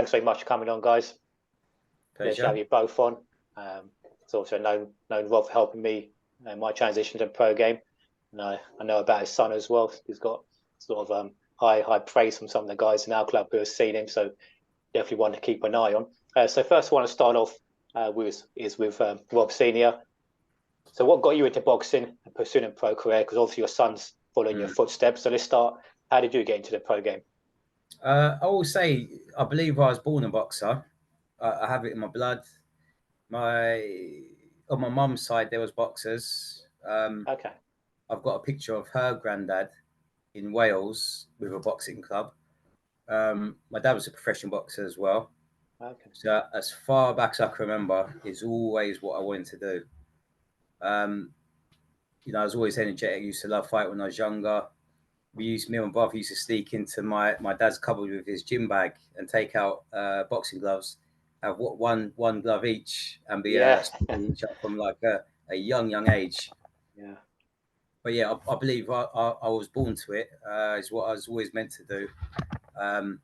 thanks very much for coming on, guys. Pleasure to have you both on. It's also known Rob for helping me in my transition to the pro game. And I know about his son as well. He's got sort of high praise from some of the guys in our club who have seen him. So definitely one to keep an eye on. So first I want to start off with Rob Sr. So what got you into boxing and pursuing a pro career? Because obviously your son's following your footsteps. So let's start. How did you get into the pro game? I will say, I believe I was born a boxer. I have it in my blood. On my mum's side, there was boxers. Okay. I've got a picture of her granddad in Wales with a boxing club. My dad was a professional boxer as well. Okay. So as far back as I can remember, it's always what I wanted to do. I was always energetic. I used to love fight when I was younger. Me and my brother used to sneak into my dad's cupboard with his gym bag and take out boxing gloves, have one glove each, and be each up from like a young age. Yeah. But yeah, I believe I was born to it. Is what I was always meant to do. I've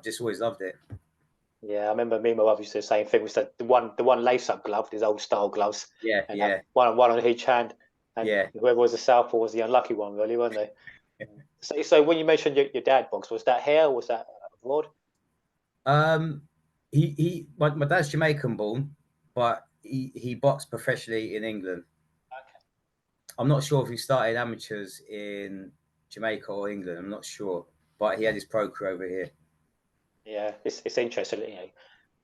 just always loved it. Yeah, I remember me and my brother used to do the same thing. We said the one lace-up glove, these old style gloves. Yeah. One on each hand. And whoever was the southpaw was the unlucky one, really, weren't they? So when you mentioned your dad boxed, was that here or was that abroad? My dad's Jamaican born, but he boxed professionally in England. Okay. I'm not sure if he started amateurs in Jamaica or England. I'm not sure, but he had his pro career over here. Yeah, it's interesting.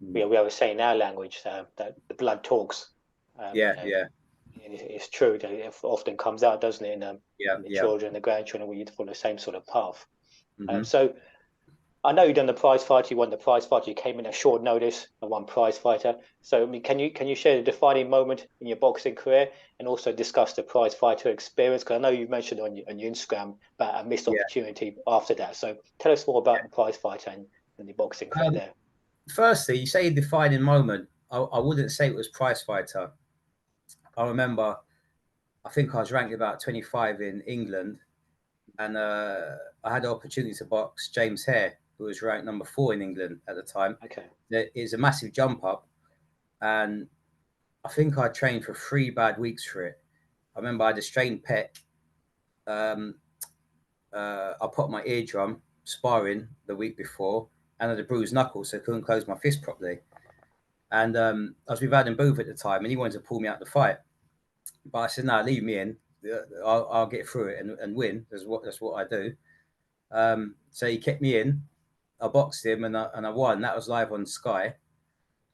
We always say in our language that the blood talks. It's true that it often comes out, doesn't it? In the children, the grandchildren, we follow the same sort of path. So I know you've done the Prizefighter. You won the Prizefighter. You came in at short notice and won Prizefighter. So I mean, can you share the defining moment in your boxing career and also discuss the Prizefighter experience? Because I know you mentioned on your Instagram about a missed opportunity after that. So tell us more about the Prizefighter and the boxing career there. Firstly, you say defining moment. I wouldn't say it was Prizefighter. I remember, I think I was ranked about 25 in England, and I had the opportunity to box James Hare, who was ranked number 4 in England at the time. Okay. It's a massive jump up, and I think I trained for 3 bad weeks for it. I remember I had a strained pec. I popped my eardrum sparring the week before, and I had a bruised knuckle, so I couldn't close my fist properly. And I was with Adam Booth at the time, and he wanted to pull me out the fight. But I said, no, leave me in. I'll get through it and win. That's what I do. So he kept me in. I boxed him and I won. That was live on Sky.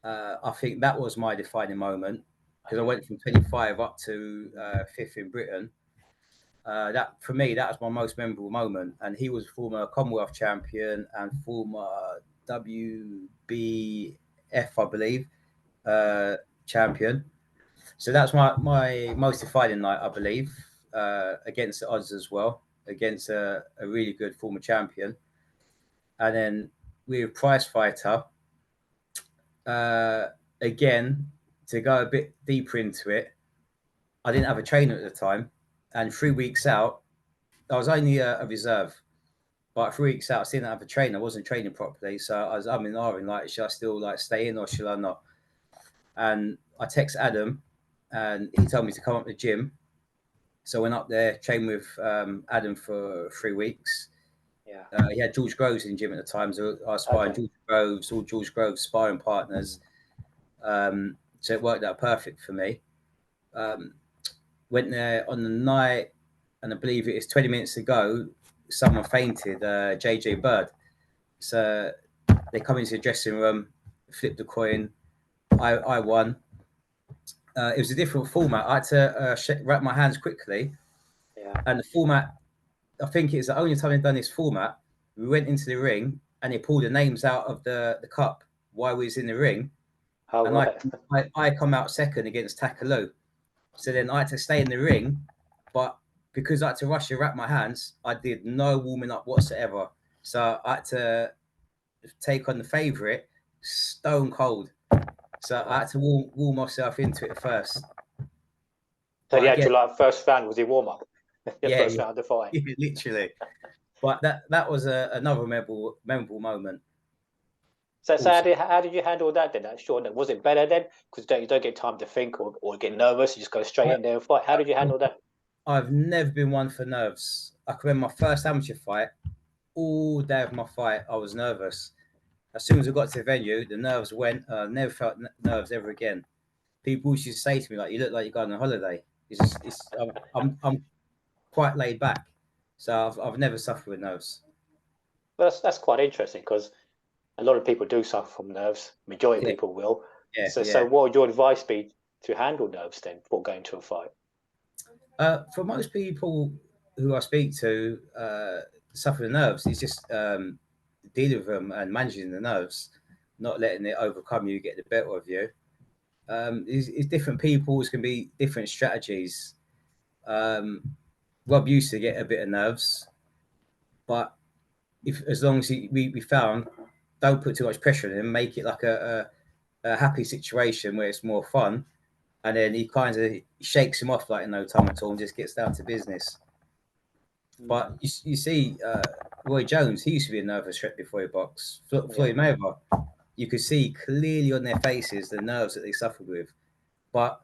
I think that was my defining moment because I went from 25 up to 5th in Britain. That for me, that was my most memorable moment. And he was former Commonwealth champion and former WBF, I believe, champion. So that's my most defining night, I believe, against the odds as well, against a really good former champion. And then with Prizefighter, again, to go a bit deeper into it, I didn't have a trainer at the time. And 3 weeks out, I was only a reserve. But 3 weeks out, I didn't have a trainer. I wasn't training properly. So I was umming, like, should I still stay in or should I not? And I text Adam, and he told me to come up to the gym. So I went up there, trained with Adam for 3 weeks. Yeah. He had George Groves in the gym at the time, so I was sparring all George Groves sparring partners. So it worked out perfect for me. Went there on the night, and I believe it was 20 minutes to go. Someone fainted, JJ Bird. So they come into the dressing room, flipped the coin. I won. It was a different format. I had to wrap my hands quickly. Yeah. And the format, I think it's the only time they've done this format. We went into the ring and they pulled the names out of the cup while we was in the ring. Oh, and right. I come out second against Takalu. So then I had to stay in the ring. But because I had to rush and wrap my hands, I did no warming up whatsoever. So I had to take on the favourite stone cold. So I had to warm myself into it first. So the actual first round was your warm up. First round of the fight. Yeah, literally. But that was another memorable moment. So how did you handle that then? That short, was it better then? Because you don't get time to think or get nervous. You just go straight in there and fight. How did you handle that? I've never been one for nerves. I can remember my first amateur fight. All day of my fight, I was nervous. As soon as I got to the venue, the nerves went. I never felt nerves ever again. People used to say to me, like, "You look like you're going on holiday." I'm quite laid back, so I've never suffered with nerves. Well, that's quite interesting because a lot of people do suffer from nerves. Majority of people will. Yeah. So what would your advice be to handle nerves then before going to a fight? For most people who I speak to, suffer with nerves, it's just dealing with them and managing the nerves, not letting it overcome you, get the better of you. It's different people. It's going to be different strategies. Rob used to get a bit of nerves, but as long as we found, don't put too much pressure on him, make it like a happy situation where it's more fun, and then he kind of shakes him off like in no time at all and just gets down to business. But you see, Roy Jones, he used to be a nervous wreck before he boxed. Floyd Mayweather, you could see clearly on their faces the nerves that they suffered with, but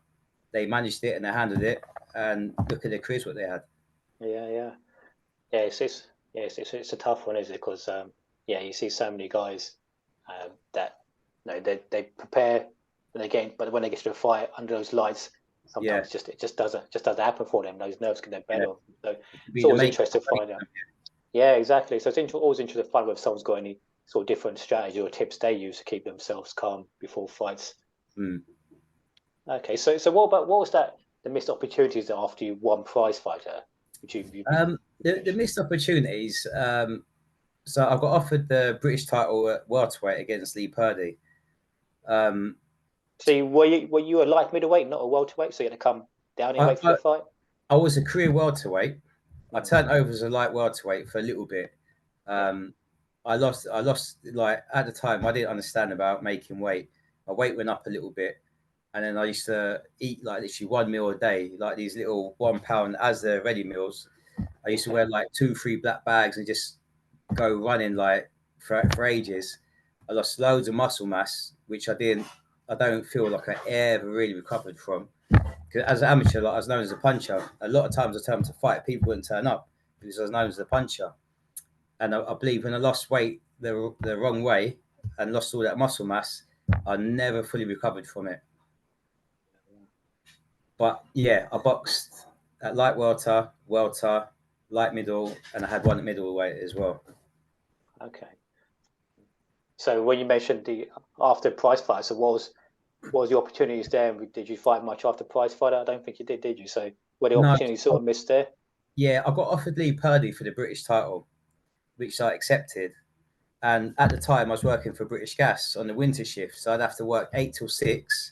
they managed it and they handled it. And look at their careers, what they had. Yeah. It's a tough one, isn't it? Because you see so many guys that they prepare and but when they get to a fight under those lights, sometimes it just doesn't happen for them. Those nerves get better. So it's always interesting to find out. Yeah, exactly. So it's always interesting to find out if someone's got any sort of different strategy or tips they use to keep themselves calm before fights. Okay, so what was the missed opportunities after you won Prizefighter? The missed opportunities. So I got offered the British title at welterweight against Lee Purdy. So were you a light middleweight, not a welterweight? So you had to come down in weight for the fight? I was a career welterweight. I turned over as a light welterweight for a little bit. I lost like at the time I didn't understand about making weight. My weight went up a little bit, and then I used to eat like literally 1 meal a day, like these little 1 pound as the ready meals. I used to wear like 2-3 black bags and just go running like for ages. I lost loads of muscle mass, which I don't feel like I ever really recovered from. Because as an amateur, like, I was known as a puncher. A lot of times I turned to fight, people wouldn't turn up because I was known as a puncher. And I believe when I lost weight the wrong way and lost all that muscle mass, I never fully recovered from it. But yeah, I boxed at light welter, light middle, and I had one at middleweight as well. Okay. So when you mentioned after Prizefighter, so what was the opportunities there? Did you fight much after Prizefighter? I don't think you did you? So were the opportunities sort of missed there? Yeah, I got offered Lee Purdy for the British title, which I accepted. And at the time, I was working for British Gas on the winter shift, so I'd have to work 8 till 6.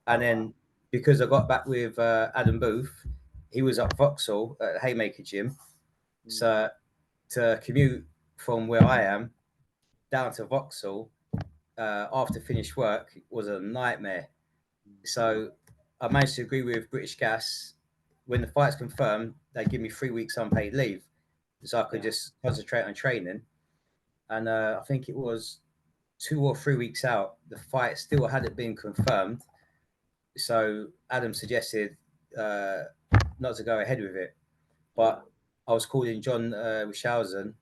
And then because I got back with Adam Booth, he was at Vauxhall at the Haymaker Gym. So to commute from where I am down to Vauxhall after finished work was a nightmare. So I managed to agree with British Gas. When the fight's confirmed, they give me 3 weeks unpaid leave, so I could just concentrate on training. And I think it was 2 or 3 weeks out, the fight still hadn't been confirmed. So Adam suggested not to go ahead with it. But I was calling John Wischhausen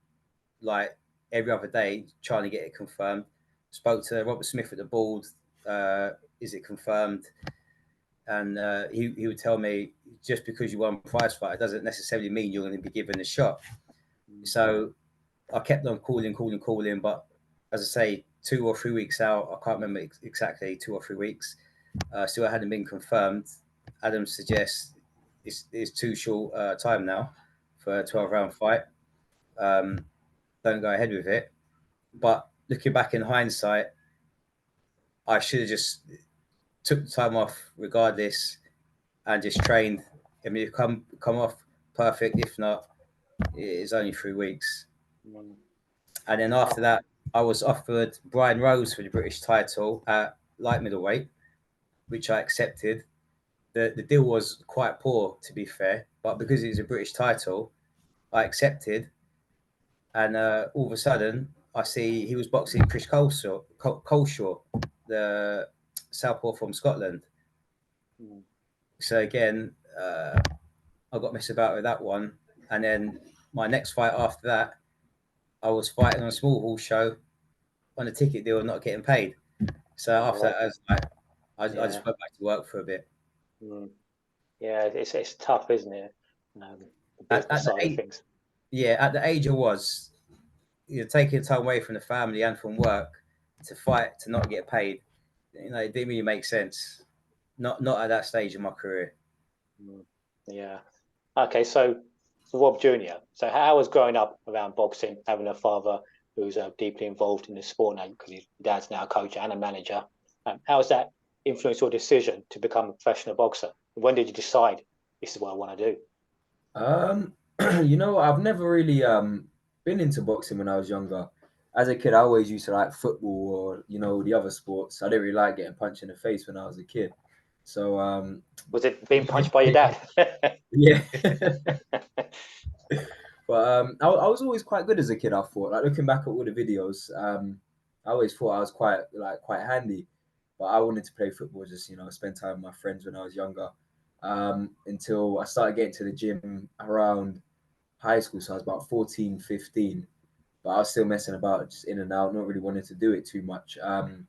like every other day trying to get it confirmed. Spoke to Robert Smith at the board. Is it confirmed? And he would tell me, just because you won Prizefighter doesn't necessarily mean you're going to be given a shot. So I kept on calling, but as I say, 2 or 3 weeks out, I can't remember exactly, 2 or 3 weeks, still hadn't been confirmed. Adam suggests it's too short time now for a 12-round fight. Don't go ahead with it. But looking back in hindsight, I should have just took the time off regardless and just trained. I mean, come off perfect. If not, it's only 3 weeks. And then after that, I was offered Brian Rose for the British title at light middleweight, which I accepted. The deal was quite poor, to be fair, but because it was a British title, I accepted. And all of a sudden, I see he was boxing Chris Coleshaw, the southpaw from Scotland. So again, I got messed about with that one. And then my next fight after that, I was fighting on a small hall show on a ticket deal, not getting paid. So after that, I was like, I just went back to work for a bit. Yeah, it's tough, isn't it? The business side of things. Yeah, at the age I was, you're taking time away from the family and from work to fight to not get paid. You know, it didn't really make sense. Not at that stage of my career. Yeah. Okay, so Rob Jr. So how was growing up around boxing, having a father who's deeply involved in the sport now, because his dad's now a coach and a manager? How has that influenced your decision to become a professional boxer? When did you decide this is what I want to do? You know, I've never really been into boxing when I was younger. As a kid, I always used to like football or, you know, the other sports. I didn't really like getting punched in the face when I was a kid. So was it being punched by your dad? Yeah. But I was always quite good as a kid, I thought. Like looking back at all the videos, I always thought I was quite handy. But I wanted to play football, just, you know, spend time with my friends when I was younger. Until I started getting to the gym around high school. So I was about 14, 15. But I was still messing about, just in and out, not really wanting to do it too much. And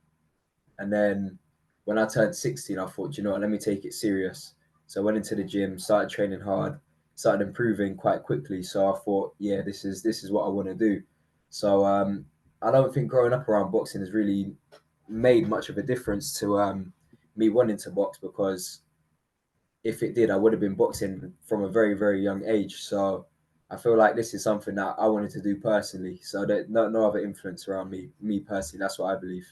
then when I turned 16, I thought, you know what, let me take it serious. So I went into the gym, started training hard, started improving quite quickly. So I thought, yeah, this is what I want to do. So I don't think growing up around boxing has really made much of a difference to me wanting to box, because if it did, I would have been boxing from a very, very young age. So I feel like this is something that I wanted to do personally. So no other influence around me personally. That's what I believe.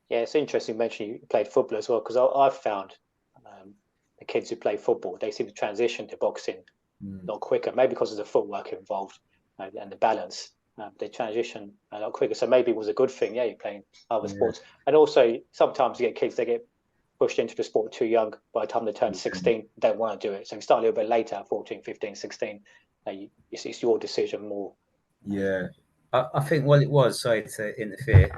Yeah, it's interesting you mentioned you played football as well, because I've found the kids who play football, they seem to transition to boxing a lot quicker, maybe because of the footwork involved and the balance. They transition a lot quicker. So maybe it was a good thing, you're playing other sports. And also, sometimes you get kids, they get pushed into the sport too young. By the time they turn 16, they don't want to do it. So you start a little bit later, 14, 15, 16. It's your decision more. Yeah. I think what it was, sorry to interfere,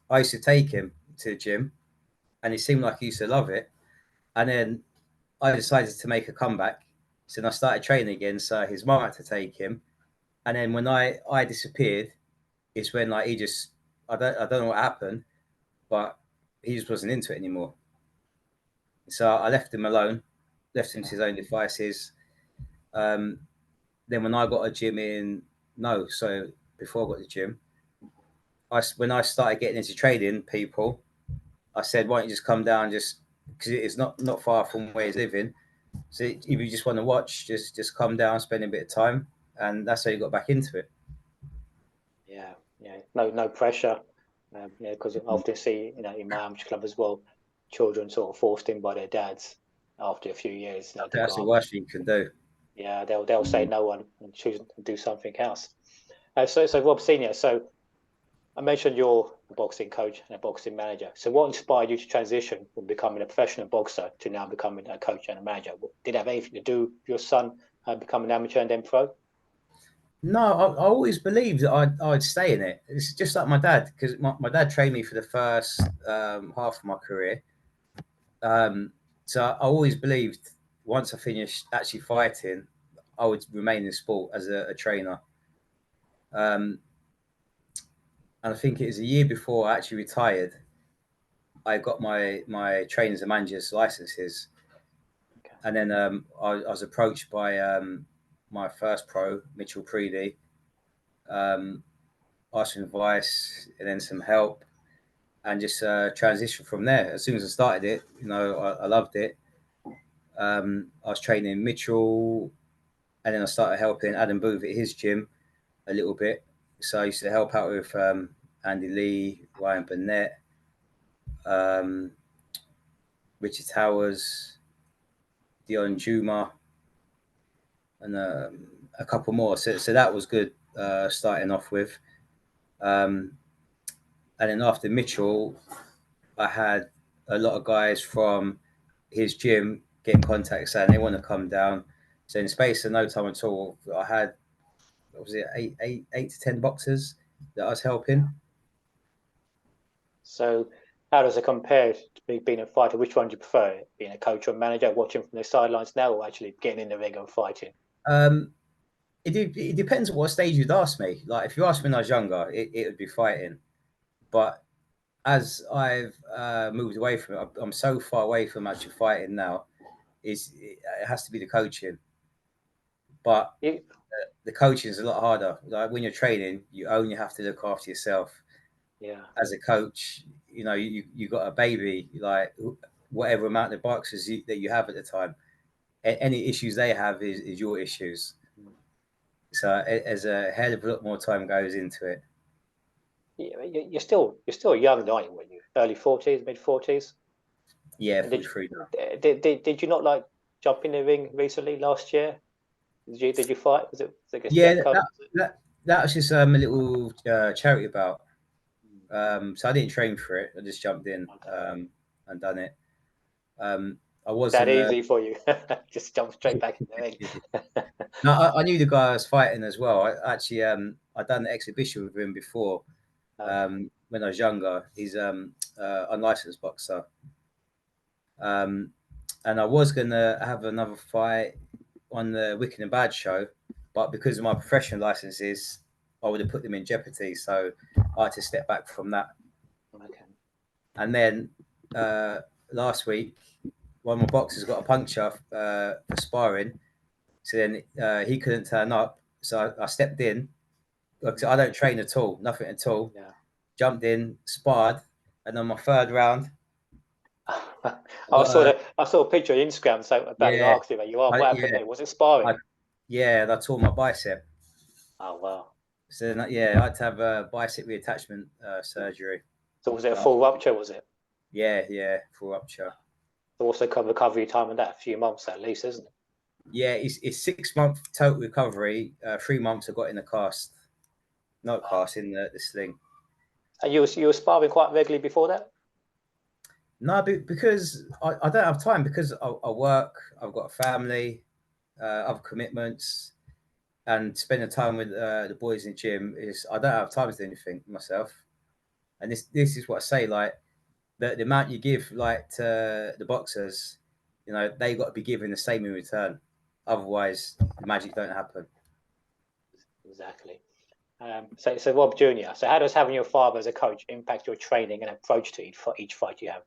I used to take him to the gym and he seemed like he used to love it. And then I decided to make a comeback. So then I started training again. So his mum had to take him. And then when I disappeared, it's when like he just, I don't know what happened, but he just wasn't into it anymore. So I left him alone, left him to his own devices. Then when I got a gym before I got the gym, when I started getting into trading people, I said, why don't you just come down, just because it's not far from where he's living. So if you just want to watch, just come down, spend a bit of time, and that's how you got back into it. Yeah. No pressure. Because I often see, in my amateur club as well, children sort of forced in by their dads after a few years. That's the worst thing you can do. Yeah, they'll say no and choose to do something else. So Rob Senior, so I mentioned you're a boxing coach and a boxing manager. So what inspired you to transition from becoming a professional boxer to now becoming a coach and a manager? Did it have anything to do with your son becoming an amateur and then pro? No, I always believed that I'd stay in it. It's just like my dad, because my dad trained me for the first half of my career. So I always believed once I finished actually fighting, I would remain in sport as a trainer. And I think it was a year before I actually retired, I got my trainers and managers licenses. Okay. And then I was approached by my first pro, Mitchell Preedy, asked for advice and then some help, and just transitioned from there. As soon as I started it, I loved it. I was training Mitchell, and then I started helping Adam Booth at his gym a little bit. So I used to help out with Andy Lee, Ryan Burnett, Richard Towers, Dion Juma, and a couple more. So that was good starting off with. And then after Mitchell, I had a lot of guys from his gym get in contact saying they want to come down. So in space of no time at all, I had what was it, eight to 10 boxers that I was helping. So how does it compare to being a fighter? Which one do you prefer? Being a coach or manager, watching from the sidelines now, or actually getting in the ring and fighting? It depends on what stage you'd ask me. Like if you asked me when I was younger, it would be fighting. But as I've moved away from it, I'm so far away from actually fighting now. It has to be the coaching. But the coaching is a lot harder. Like when you're training, you only have to look after yourself. Yeah. As a coach, you know, you got a baby, like whatever amount of boxers that you have at the time, any issues they have is your issues. So as a hell of a lot more time goes into it. Yeah, you're still young, aren't you? When you early 40s, mid 40s? Yeah, 43 now. Did you not like jump in the ring recently last year? Did you fight? Was it Yeah, that was just a little charity bout. So I didn't train for it. I just jumped in and done it. I wasn't that easy for you. Just jump straight back in the ring. No, I knew the guy I was fighting as well. I actually I done an exhibition with him before when I was younger. He's unlicensed boxer. And I was gonna have another fight on the Wicked and Bad show, but because of my professional licenses, I would have put them in jeopardy. So I had to step back from that. Okay. And then last week, one of my boxers got a puncture for sparring. So then he couldn't turn up. So I stepped in. Like, I don't train at all, nothing at all. Yeah. Jumped in, sparred, and on my third round, I saw a picture on Instagram saying about you asking about you are. What happened there? Was it sparring? I tore my bicep. Oh wow! So then, I had to have a bicep reattachment surgery. So was it a full rupture? Was it? Yeah, full rupture. So also come recovery time and that a few months at least, isn't it? Yeah, it's 6 month total recovery. 3 months I got in the cast, not cast in the sling. And you were sparring quite regularly before that? No, because I don't have time because I work. I've got a family, other commitments, and spending time with the boys in the gym I don't have time to do anything myself. And this is what I say, like the amount you give like to the boxers, you know, they got to be given the same in return. Otherwise, the magic don't happen. Exactly. So Rob Jr. So how does having your father as a coach impact your training and approach to each fight you have?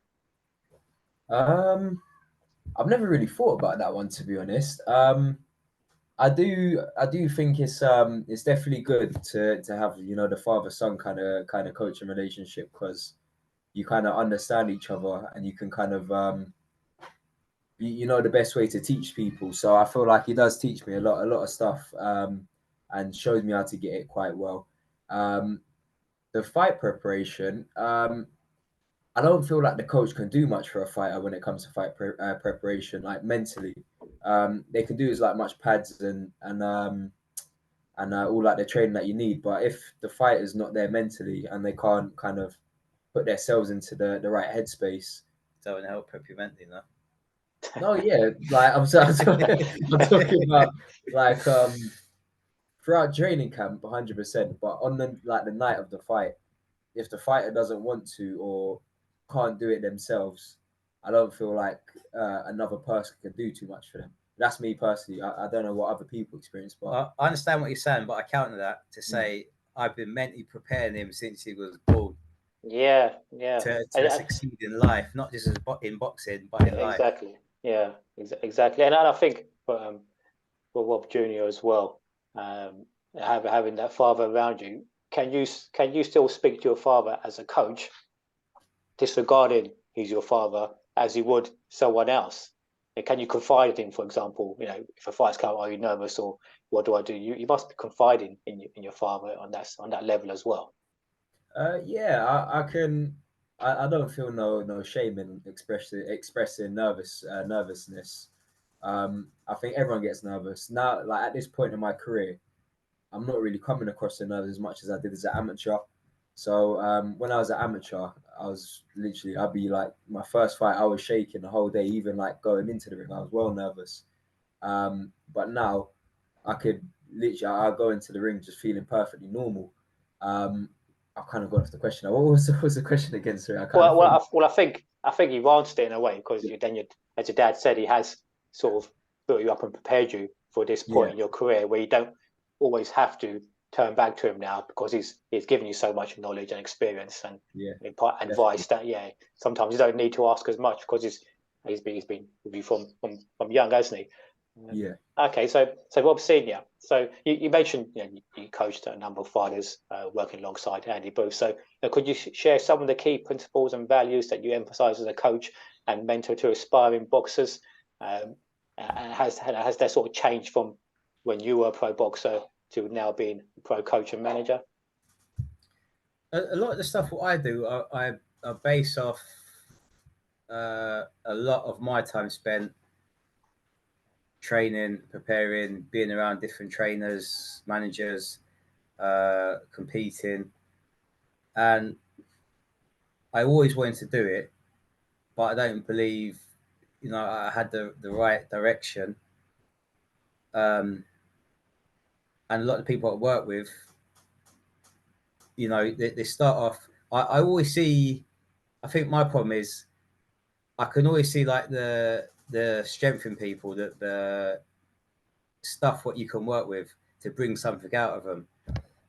I've never really thought about that one, to be honest. I do think it's definitely good to have, you know, the father-son kind of coaching relationship, because you kind of understand each other and you can kind of you know the best way to teach people. So I feel like he does teach me a lot of stuff and shows me how to get it quite well. The fight preparation, I don't feel like the coach can do much for a fighter when it comes to fight preparation, like mentally. They can do is like much pads and all like the training that you need. But if the fighter's not there mentally and they can't kind of put themselves into the right headspace, Don't help prep you mentally, no. No, yeah, like I'm talking about like throughout training camp, 100%. But on the night of the fight, if the fighter doesn't want to or can't do it themselves, I don't feel like another person can do too much for them. That's me personally. I don't know what other people experience, but I understand what you're saying, but I counter that to say I've been mentally preparing him since he was born. Yeah. To succeed in life, not just in boxing, but in life. Exactly. Yeah, exactly. And I think for Rob Jr. as well, having that father around you, can you still speak to your father as a coach, disregarding he's your father, as you would someone else? And can you confide in him, for example, you know, if a fight's come, are you nervous or what do I do? You must be confiding in your father on that level as well. Yeah, I can. I don't feel no shame in expressing nervousness. I think everyone gets nervous now. Like at this point in my career, I'm not really coming across the nerves as much as I did as an amateur. So when I was an amateur, I'd be like, my first fight, I was shaking the whole day, even like going into the ring, I was well nervous. But now I could literally, I go into the ring just feeling perfectly normal. I've kind of got off the question. What was the question again? Sorry, I think you answered it in a way, because as your dad said, he has sort of built you up and prepared you for this point in your career where you don't always have to turn back to him now, because he's given you so much knowledge and experience and advice that sometimes you don't need to ask as much, because he's been with you from young, hasn't he? Okay, so Rob Senior. So you mentioned you coached a number of fighters working alongside Andy Booth. So could you share some of the key principles and values that you emphasise as a coach and mentor to aspiring boxers? And has that sort of changed from when you were a pro boxer to now being a pro coach and manager? A lot of the stuff what I do, I base off a lot of my time spent training, preparing, being around different trainers, managers, competing. And I always wanted to do it, but I don't believe, I had the right direction. And a lot of people I work with, they start off, I always see, I think my problem is I can always see like the strength in people, the stuff what you can work with to bring something out of them.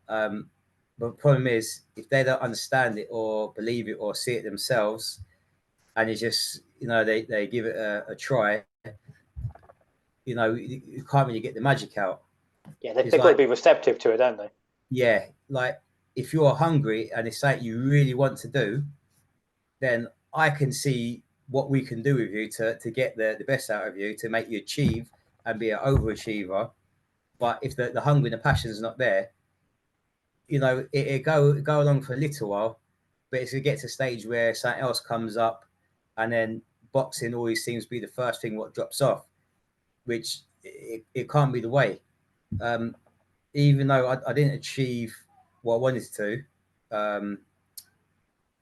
But the problem is if they don't understand it or believe it or see it themselves, and it's just they give it a try, you can't really get the magic out. Yeah, they've got to be receptive to it, don't they? Yeah, like if you're hungry and it's something you really want to do, then I can see what we can do with you to get the best out of you, to make you achieve and be an overachiever. But if the hunger and the passion is not there, it go along for a little while, but it's to get to a stage where something else comes up, and then boxing always seems to be the first thing what drops off, which it can't be the way. Even though I didn't achieve what I wanted to,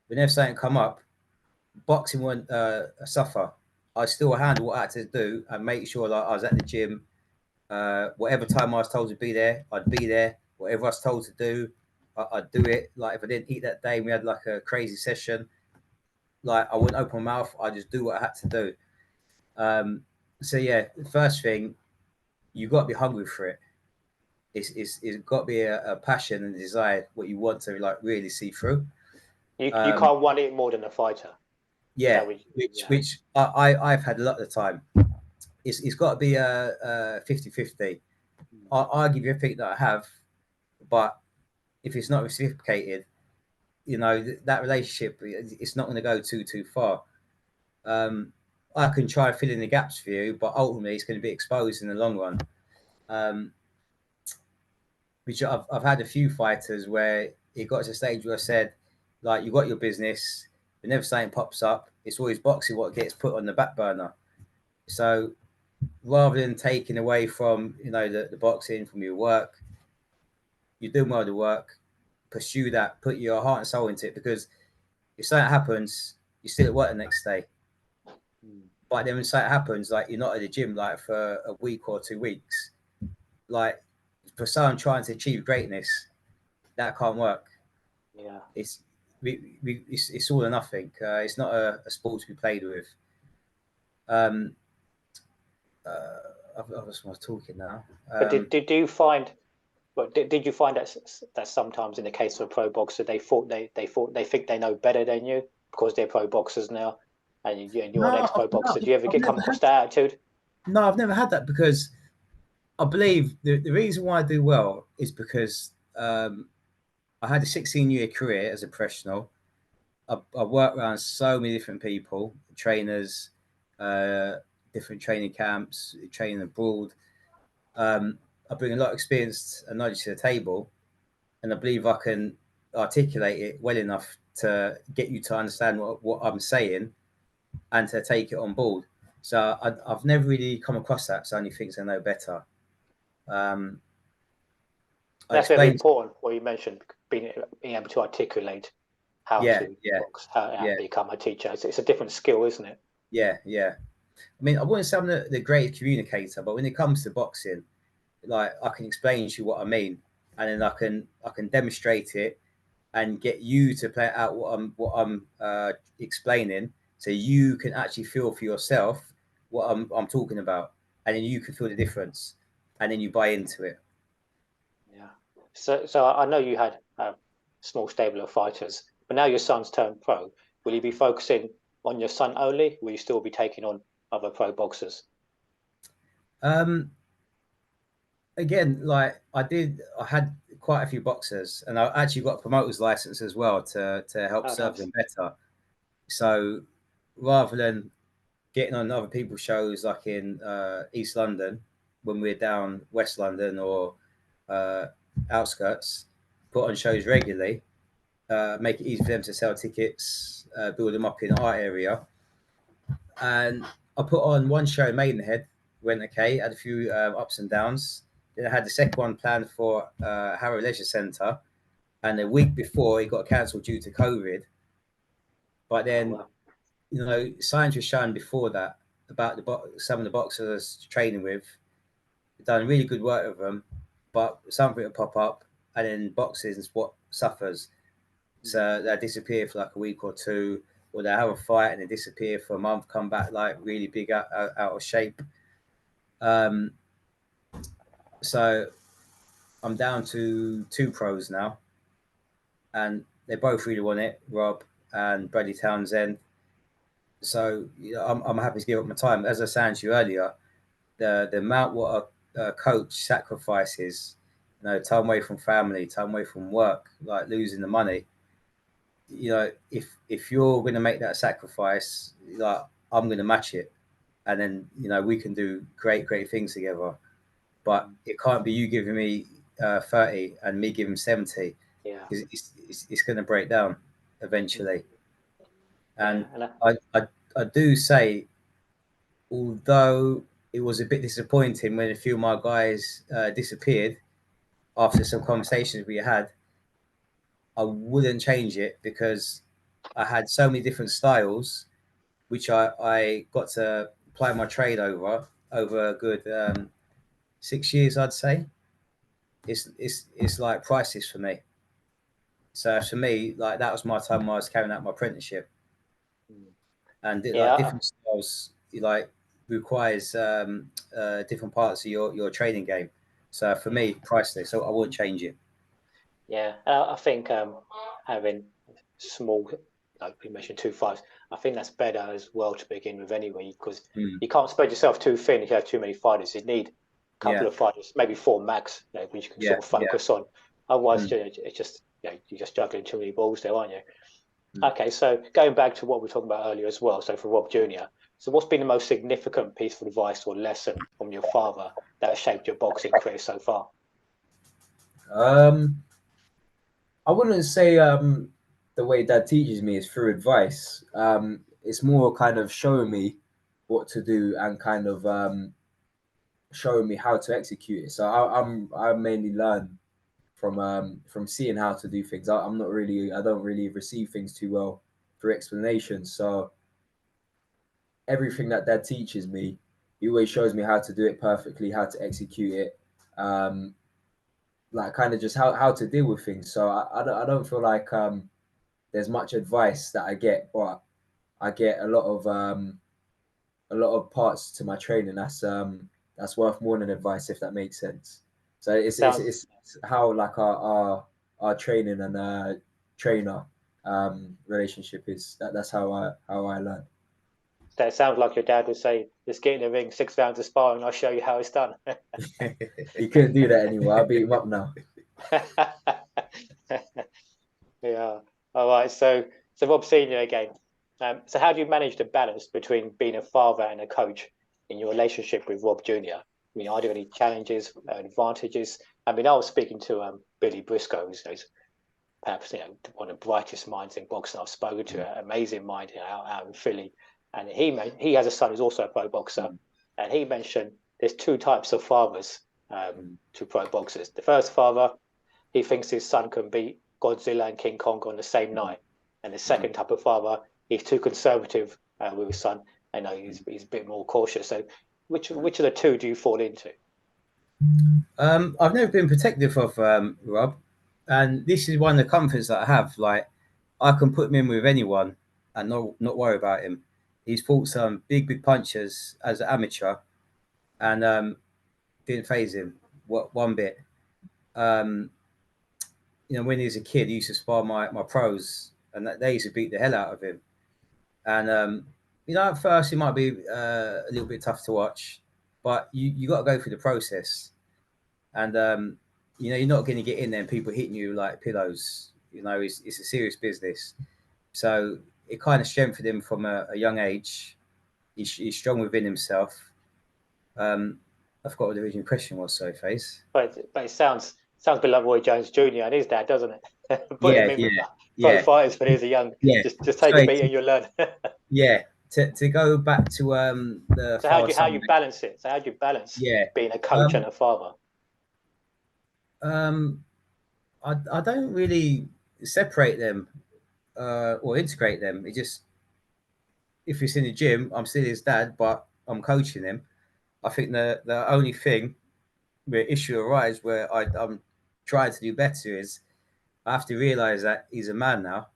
whenever something come up, boxing won't suffer. I still handle what I had to do and make sure that I was at the gym. Whatever time I was told to be there, I'd be there. Whatever I was told to do, I'd do it. Like if I didn't eat that day, we had like a crazy session. Like I wouldn't open my mouth. I just do what I had to do. So yeah, the first thing, you got to be hungry for it. It's got to be a passion and desire what you want to like really see through. You can't want it more than a fighter. Yeah, which I've had a lot of the time. It's got to be a 50-50. I'll give you everything that I have, but if it's not reciprocated, that relationship, it's not going to go too far. I can try and fill in the gaps for you, but ultimately it's going to be exposed in the long run. Which I've had a few fighters where it got to a stage where I said, like, you got your business, whenever something pops up, it's always boxing what gets put on the back burner. So rather than taking away from, the boxing, from your work, you're doing well the work, pursue that, put your heart and soul into it, because if something happens, you're still at work the next day. But then when something happens, like you're not at the gym like for a week or 2 weeks, like for someone trying to achieve greatness, that can't work. Yeah, it's all or nothing. It's not a sport to be played with. I was talking now. But did you find? Well, did you find that sometimes in the case of a pro boxer, they think they know better than you because they're pro boxers now, and you're an ex-pro boxer? Do you ever come across that attitude? No, I've never had that, because I believe the reason why I do well is because I had a 16-year career as a professional. I worked around so many different people, trainers, different training camps, training abroad. I bring a lot of experience and knowledge to the table, and I believe I can articulate it well enough to get you to understand what I'm saying and to take it on board. So I've never really come across that. So anyone thinks they know better. That's very important. What you mentioned, being able to articulate how to box, how to become a teacher. It's a different skill, isn't it? Yeah. I mean, I wouldn't say I'm the greatest communicator, but when it comes to boxing, like I can explain to you what I mean, and then I can demonstrate it and get you to play out what I'm explaining, so you can actually feel for yourself what I'm talking about, and then you can feel the difference, and then you buy into it. Yeah. So I know you had a small stable of fighters, but now your son's turned pro. Will you be focusing on your son only? Will you still be taking on other pro boxers? Again, like I had quite a few boxers, and I actually got a promoter's license as well to help serve them better. So rather than getting on other people's shows like in East London when we're down West London or outskirts, put on shows regularly, make it easy for them to sell tickets, build them up in our area. And I put on one show in Maidenhead, went okay, had a few ups and downs. Then I had the second one planned for Harrow Leisure Centre, and a week before it got cancelled due to COVID. But then, you know, signs were shown before that about some of the boxers I was training with. Done really good work with them, but something will pop up, and then boxing is what suffers. So they disappear for like a week or two, or they have a fight and they disappear for a month, come back like really big out of shape. So I'm down to 2 pros now, and they both really want it, Rob and Bradley Townsend. So I'm happy to give up my time. As I said to you earlier, the amount what a coach sacrifices, you know, time away from family, time away from work, like losing the money. You know, if you're going to make that sacrifice, like I'm going to match it, and then you know we can do great things together. But it can't be you giving me 30 and me giving 70. Yeah, it's going to break down eventually. And I do say, although it was a bit disappointing when a few of my guys disappeared after some conversations we had, I wouldn't change it because I had so many different styles, which I got to apply my trade over a good 6 years, I'd say. It's like priceless for me. So for me, like that was my time when I was carrying out my apprenticeship, and like different styles like requires different parts of your training game. So for me, priceless. So I wouldn't change it. Yeah, I think having small, like you mentioned, 2 fights, I think that's better as well to begin with anyway, because you can't spread yourself too thin if you have too many fighters. You need a couple of fighters, maybe 4 max, you know, which you can sort of focus on. Otherwise, it's just, you know, you're just juggling too many balls there, aren't you? Okay, so going back to what we were talking about earlier as well, so for Rob Jr., so what's been the most significant piece of advice or lesson from your father that has shaped your boxing career so far? I wouldn't say the way Dad teaches me is through advice. It's more kind of showing me what to do and kind of showing me how to execute it. So I mainly learn from seeing how to do things. I don't really receive things too well through explanations. So everything that Dad teaches me, he always shows me how to do it perfectly, how to execute it. Like kind of just how to deal with things. So I don't feel like there's much advice that I get, but I get a lot of parts to my training that's worth more than advice, if that makes sense. So it's how like our training and trainer relationship is. That's how I learn. That sounds like your dad would say, "Just get in the ring, 6 rounds of sparring, I'll show you how it's done." He couldn't do that anymore. I'll beat him up now. Yeah. All right. So Rob Senior again. So how do you manage the balance between being a father and a coach in your relationship with Rob Jr.? I mean, are there any challenges, advantages? I mean, I was speaking to Billy Briscoe, who's perhaps one of the brightest minds in boxing I've spoken to, an amazing mind out in Philly. And he has a son who's also a pro boxer, and he mentioned there's 2 types of fathers to pro boxers. The first father, he thinks his son can beat Godzilla and King Kong on the same night, and the second type of father, he's too conservative with his son. I know he's a bit more cautious. So, which of the 2 do you fall into? I've never been protective of Rob, and this is one of the comforts that I have. Like, I can put him in with anyone and not worry about him. He's fought some big punches as an amateur, and didn't phase him one bit. When he was a kid, he used to spar my pros, and they used to beat the hell out of him. And at first it might be a little bit tough to watch, but you got to go through the process. And you're not going to get in there and people hitting you like pillows. It's a serious business. So it kind of strengthened him from a young age. He's strong within himself. I forgot what the original question was, sorry, Face. But it sounds a bit like Roy Jones Jr. and his dad, doesn't it? Put him in with pro fighters when he was a young. Yeah. Just take a beat and you'll learn. Yeah. To go back to the. So how do you balance it? So how do you balance being a coach and a father? I don't really separate them or integrate them. It just, if it's in the gym, I'm still his dad, but I'm coaching him. I think the only thing where issue arises where I'm trying to do better is I have to realize that he's a man now,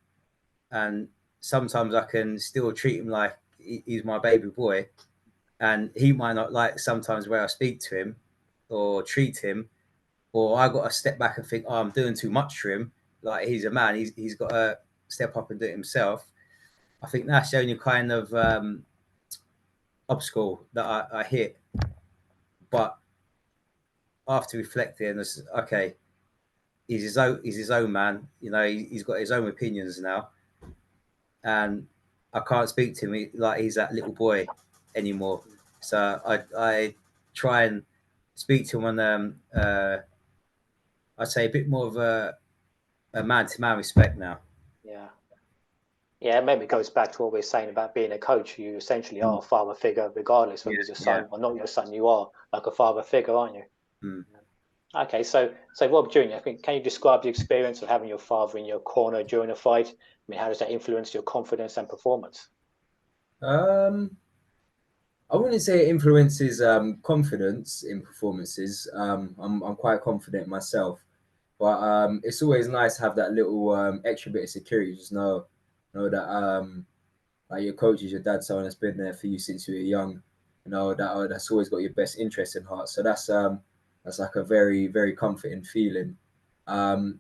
and sometimes I can still treat him like he's my baby boy, and he might not like sometimes where I speak to him or treat him, or I got to step back and think, oh, I'm doing too much for him. Like, he's a man, he's got to step up and do it himself. I think that's the only kind of obstacle that I hit. But after reflecting, it's okay. He's his own man. He's got his own opinions now, and I can't speak to him like he's that little boy anymore. So I try and speak to him on I'd say a bit more of a man-to-man respect now. Yeah, maybe it goes back to what we were saying about being a coach. You essentially are a father figure, regardless whether it's your son or not your son. You are like a father figure, aren't you? Mm. Okay, so Rob Jr., I think, can you describe the experience of having your father in your corner during a fight? I mean, how does that influence your confidence and performance? I wouldn't say it influences confidence in performances. I'm quite confident myself, but it's always nice to have that little extra bit of security. Just know that like your coach is your dad, someone that's been there for you since you were young. That's always got your best interest in heart. So that's like a very, very comforting feeling. But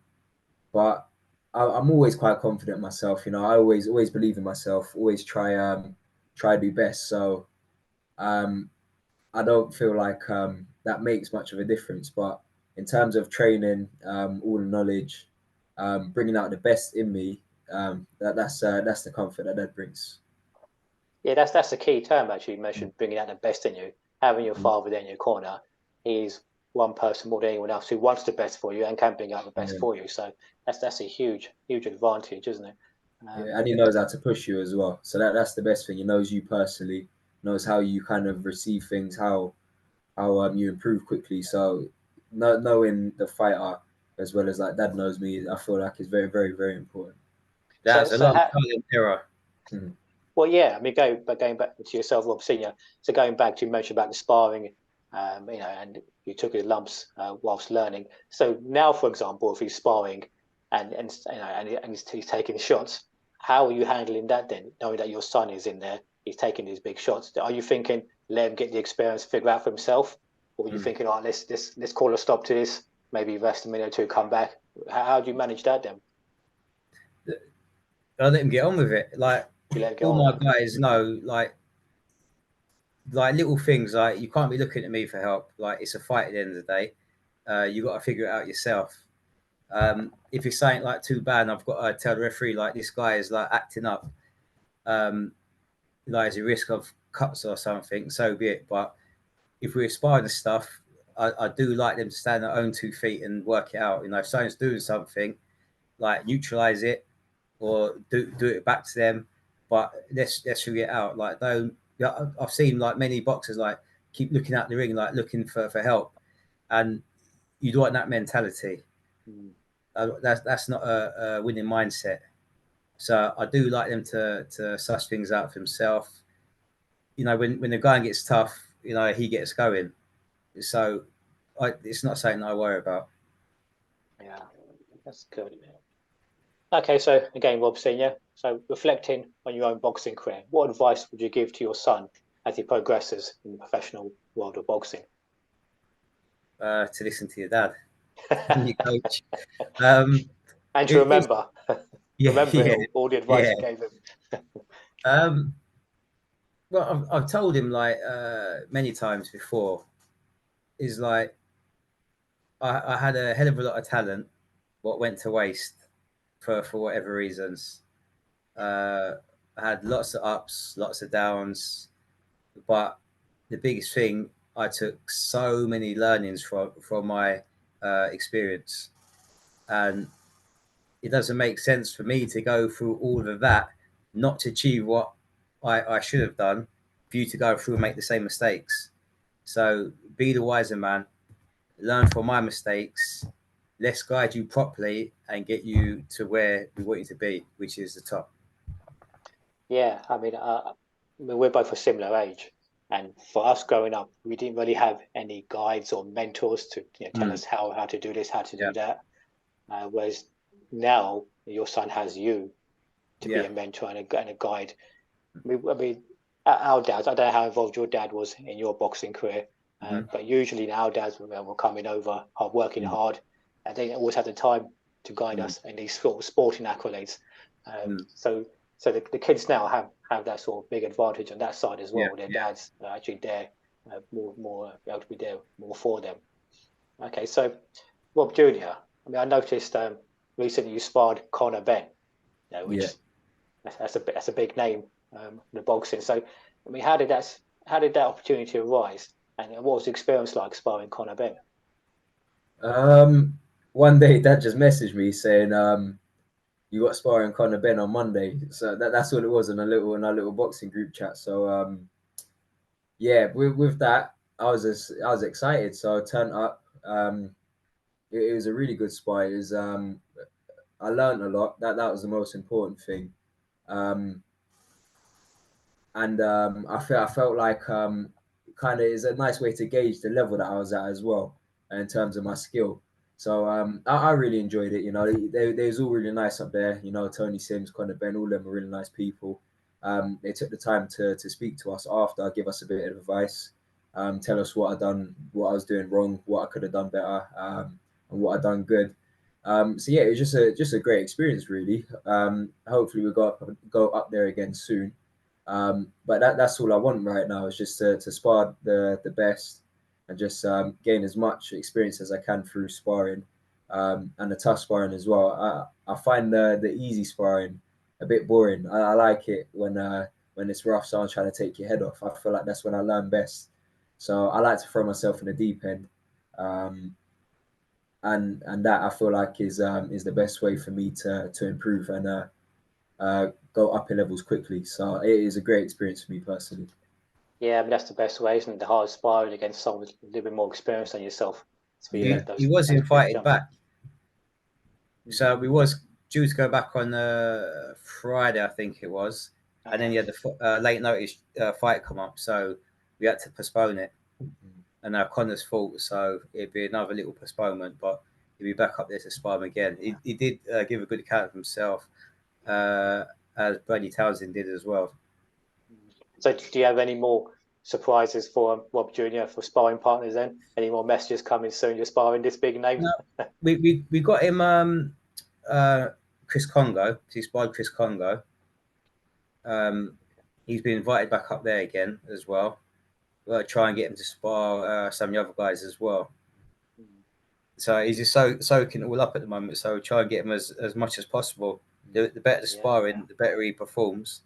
I'm always quite confident myself. I always believe in myself. Always try to do best. So I don't feel like that makes much of a difference. But in terms of training, all the knowledge, bringing out the best in me, that's the comfort that brings. Yeah, that's the key term, actually. You mentioned bringing out the best in you. Having your father there in your corner, he's one person more than anyone else who wants the best for you and can bring out the best for you. So that's a huge advantage, isn't it? And he knows how to push you as well. So that's the best thing. He knows you personally, knows how you kind of receive things, how you improve quickly. So knowing the fighter as well as like dad knows me, I feel like it's very, very, very important. That's a lot of error. Mm-hmm. Well, yeah, I mean, going back to yourself, Rob Senior. So going back to, you mentioned about the sparring, and you took his lumps whilst learning. So now, for example, if he's sparring and he's taking shots, how are you handling that then? Knowing that your son is in there, he's taking these big shots. Are you thinking, let him get the experience, figure out for himself, or are you thinking, all right, let's call a stop to this, maybe rest a minute or two, come back? How do you manage that then? I let him get on with it. Like, all my guys know, like little things, like, you can't be looking at me for help. Like, it's a fight at the end of the day. You got to figure it out yourself. If it's something like too bad, and I've got to tell the referee, like, this guy is like acting up, like there's a risk of cuts or something, so be it. But if we're sparring the stuff, I do like them to stand on their own 2 feet and work it out. If someone's doing something, like, neutralize it or do it back to them. But let's figure it out. Like, don't. I've seen like many boxers like keep looking at the ring, like looking for help, and you don't want that mentality. That's not a winning mindset. So I do like them to suss things out for himself. When the guy gets tough, he gets going. So it's not something I worry about. Yeah, that's good. Okay, so again, Rob Sr., so reflecting on your own boxing career, what advice would you give to your son as he progresses in the professional world of boxing? To listen to your dad, your coach. And to remember, remember all the advice yeah. you gave him. Well, I've told him like many times before, is like I had a hell of a lot of talent, what went to waste for whatever reasons. I had lots of ups, lots of downs, but the biggest thing, I took so many learnings from my experience, and it doesn't make sense for me to go through all of that, not to achieve what I should have done, for you to go through and make the same mistakes. So be the wiser man, learn from my mistakes, let's guide you properly and get you to where we want you to be, which is the top. Yeah, I mean, we're both a similar age, and for us growing up, we didn't really have any guides or mentors to tell us how to do this, how to do that. Whereas now, your son has you to be a mentor and a guide. I mean, our dads, I don't know how involved your dad was in your boxing career, but usually our dads were coming over, working hard, and they always had the time to guide us in these sort of sporting accolades. So the kids now have that sort of big advantage on that side as well. Their dads are actually there, more able to be there more for them. Okay, so Rob Jr., I mean, I noticed recently you sparred Conor Benn, which that's a big name in the boxing. So, I mean, how did that opportunity arise, and what was the experience like sparring Conor Benn? One day, Dad just messaged me saying, "You got sparring Conor Benn on Monday." So that's what it was in our little boxing group chat. So with that, I was excited. So I turned up. It was a really good spar. It was I learned a lot. That was the most important thing. I felt like kind of is a nice way to gauge the level that I was at as well in terms of my skill. So I really enjoyed it. You know, they was all really nice up there. You know, Tony Sims, Conor Benn, all of them are really nice people. They took the time to speak to us after, give us a bit of advice, tell us what I was doing wrong, what I could have done better, and what I done good. So yeah, it was just a great experience, really. Hopefully we go up there again soon. But that's all I want right now, is just to spar the best and just gain as much experience as I can through sparring, and the tough sparring as well. I find the easy sparring a bit boring. I like it when it's rough, someone's trying to take your head off. I feel like that's when I learn best. So I like to throw myself in the deep end, and that I feel like is the best way for me to improve and go up in levels quickly. So it is a great experience for me personally. Yeah, I mean, that's the best way, isn't it? The hard sparring against someone with a little bit more experience than yourself. He was invited back. So we was due to go back on Friday, I think it was. Okay. And then you had the late notice fight come up. So we had to postpone it. And now Conor's fault. So it'd be another little postponement, but he'll be back up there to spar him again. He did give a good account of himself, as Bernie Townsend did as well. So do you have any more surprises for Rob Jr. for sparring partners then? Any more messages coming soon? You're sparring this big name? No, we got him Chris Congo. He sparred Chris Congo. He's been invited back up there again as well. We'll try and get him to spar some of the other guys as well. So he's just soaking it all up at the moment. So we'll try and get him as much as possible. The better the sparring, the better he performs.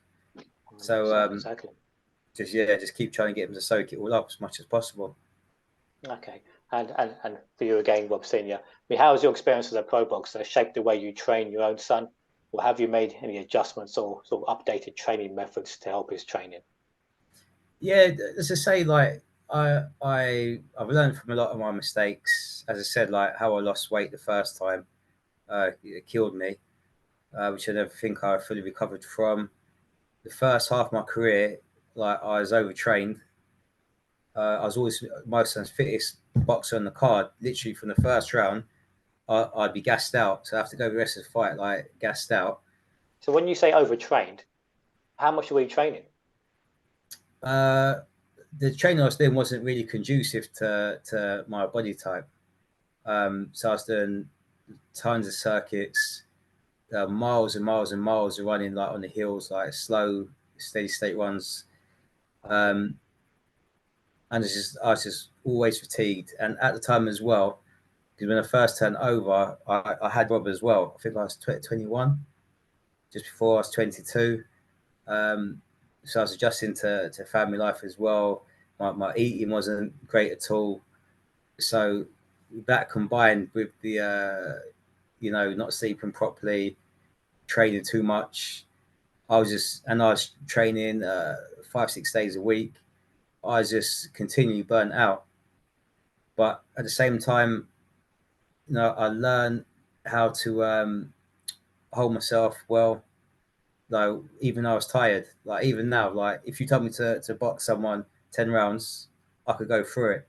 So exactly. Just keep trying to get him to soak it all up as much as possible. Okay, and for you again, Rob Senior, I mean, how has your experience as a pro boxer shaped the way you train your own son, or have you made any adjustments or sort of updated training methods to help his training? Yeah, as I say, like I've learned from a lot of my mistakes. As I said, like how I lost weight the first time, it killed me, which I never think I fully recovered from. The first half of my career, like I was overtrained, I was always my son's fittest boxer on the card. Literally from the first round, I'd be gassed out. So I have to go the rest of the fight like gassed out. So when you say overtrained, how much were you training? The training I was doing wasn't really conducive to my body type. So I was doing tons of circuits, miles and miles and miles of running like on the hills, like slow, steady state runs. And I was just always fatigued. And at the time as well, because when I first turned over, I had Robert as well. I think I was 21, just before I was 22. So I was adjusting to family life as well. My eating wasn't great at all. So that combined with the, not sleeping properly, training too much, I was training 5-6 days a week. I was just continually burnt out. But at the same time, I learned how to hold myself well. Like even though I was tired, like even now, like if you told me to box someone 10 rounds, I could go through it.